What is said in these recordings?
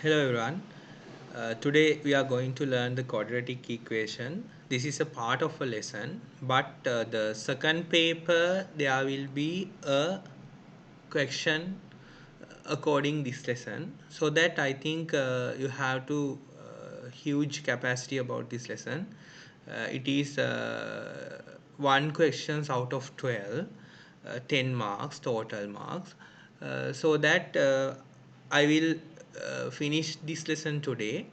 Hello everyone. Today we are going to learn the quadratic equation. This is a part of a lesson, but the second paper there will be a question according this lesson. So that I think you have to huge capacity about this lesson. It is one questions out of 12, 10 marks total marks. So that I will finish this lesson today.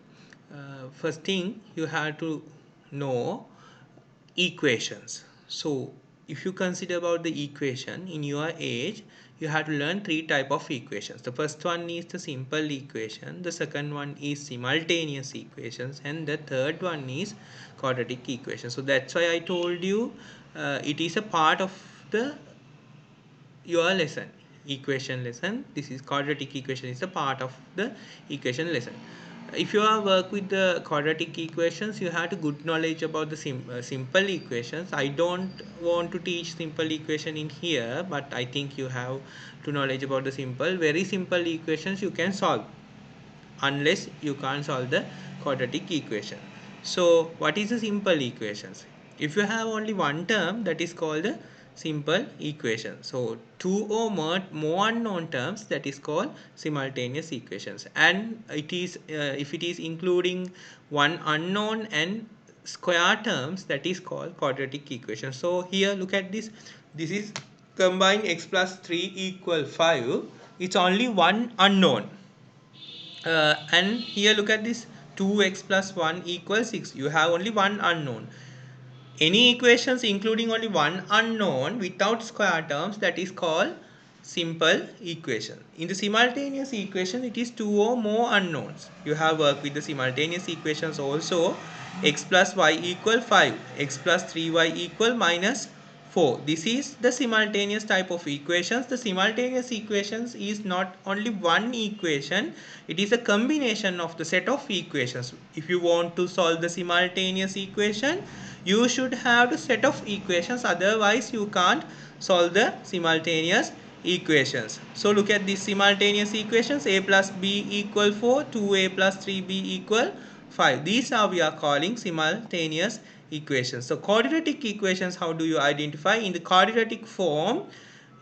First thing you have to know equations. So if you consider about the equation in your age, you have to learn three type of equations. The first one is the simple equation, the second one is simultaneous equations, and the third one is quadratic equation. So that's why I told you it is a part of the your lesson, equation lesson. This is quadratic equation is a part of the equation lesson. If you are work with the quadratic equations, you have to good knowledge about the simple equations. I don't want to teach simple equation in here, but I think you have to knowledge about the very simple equations you can solve, unless you can't solve the quadratic equation. So what is the simple equations? If you have only one term, that is called the simple equation. So two or more unknown terms, that is called simultaneous equations. And it is if it is including one unknown and square terms, that is called quadratic equation. So here look at this. This is combine x plus 3 equal 5. It's only one unknown, and here look at this, 2x plus 1 equals 6. You have only one unknown. Any equations including only one unknown without square terms, that is called simple equation. In the simultaneous equation, it is two or more unknowns. You have worked with the simultaneous equations also. X plus y equal 5, x plus 3y equal minus 4. This is the simultaneous type of equations. The simultaneous equations is not only one equation, it is a combination of the set of equations. If you want to solve the simultaneous equation, you should have the set of equations, otherwise you can't solve the simultaneous equations. So look at these simultaneous equations. A plus b equal 4, 2a plus 3b equal 5. These are we are calling simultaneous equations. So quadratic equations, how do you identify? In the quadratic form,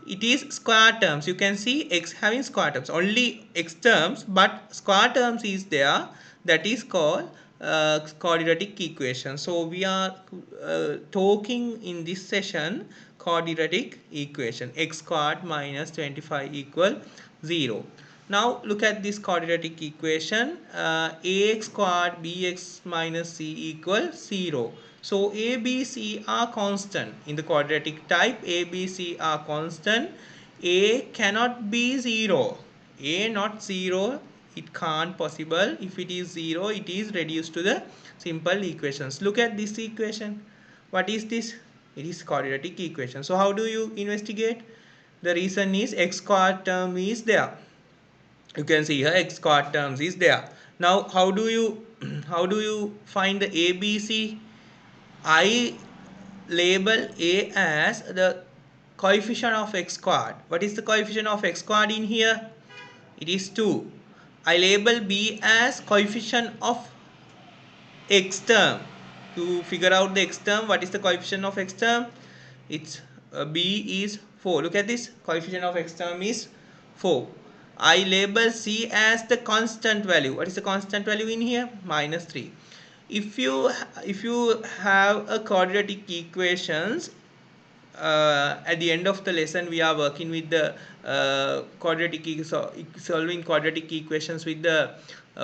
it is square terms. You can see x having square terms, only x terms, but square terms is there. That is called quadratic equation. So we are talking in this session quadratic equation, x squared minus 25 equal 0. Now look at this quadratic equation. Ax squared bx minus c equal 0. So a, b, c are constant. In the quadratic type, a, b, c are constant. A cannot be 0. A not 0. It can't possible. If it is 0, it is reduced to the simple equations. Look at this equation. What is this? It is quadratic equation. So how do you investigate? The reason is x squared term is there. You can see here x squared terms is there. Now how do you how do you find the ABC? I label A as the coefficient of x squared. What is the coefficient of x squared in here? It is 2. I label B as coefficient of x term. To figure out the x term, what is the coefficient of x term? It's B is 4. Look at this, coefficient of x term is 4. I label C as the constant value. What is the constant value in here? Minus 3. If you have a quadratic equations, at the end of the lesson we are working with the solving quadratic equations with the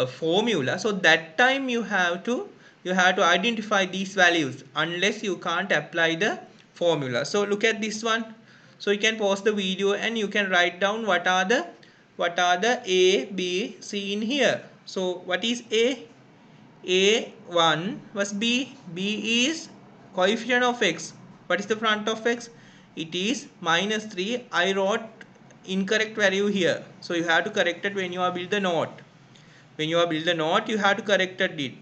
formula. So that time you have to identify these values, unless you can't apply the formula. So look at this one. So you can pause the video and you can write down what are the a, b, c in here. So what is a1 was b. B is coefficient of x. What is the front of x? It is minus 3. I wrote incorrect value here. So you have to correct it when you are build the note. When you are build the note, you have to correct it.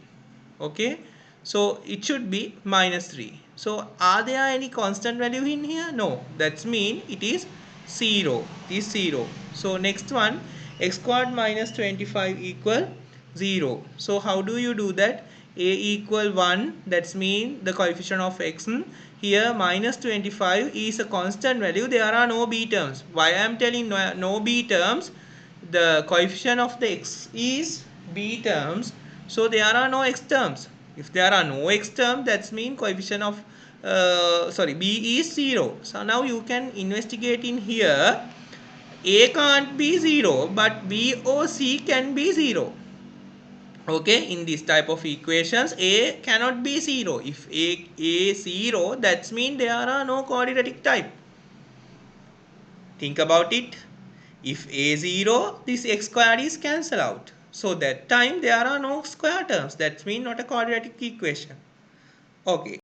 Okay. So it should be minus 3. So are there any constant value in here? No. That's mean it is 0. It is 0. So next one, x squared minus 25 equal 0. So how do you do that? A equal 1, that's mean the coefficient of x. Here minus 25 is a constant value. There are no b terms. Why I am telling no b terms? The coefficient of the x is b terms. So there are no x terms. If there are no x terms, that's mean coefficient of b is 0. So now you can investigate in here. A can't be 0, but b or c can be 0. Okay, in this type of equations a cannot be 0. If a 0, that's mean there are no quadratic type. Think about it. If a 0, this x square is cancelled out, so that time there are no square terms. That means not a quadratic equation. Okay.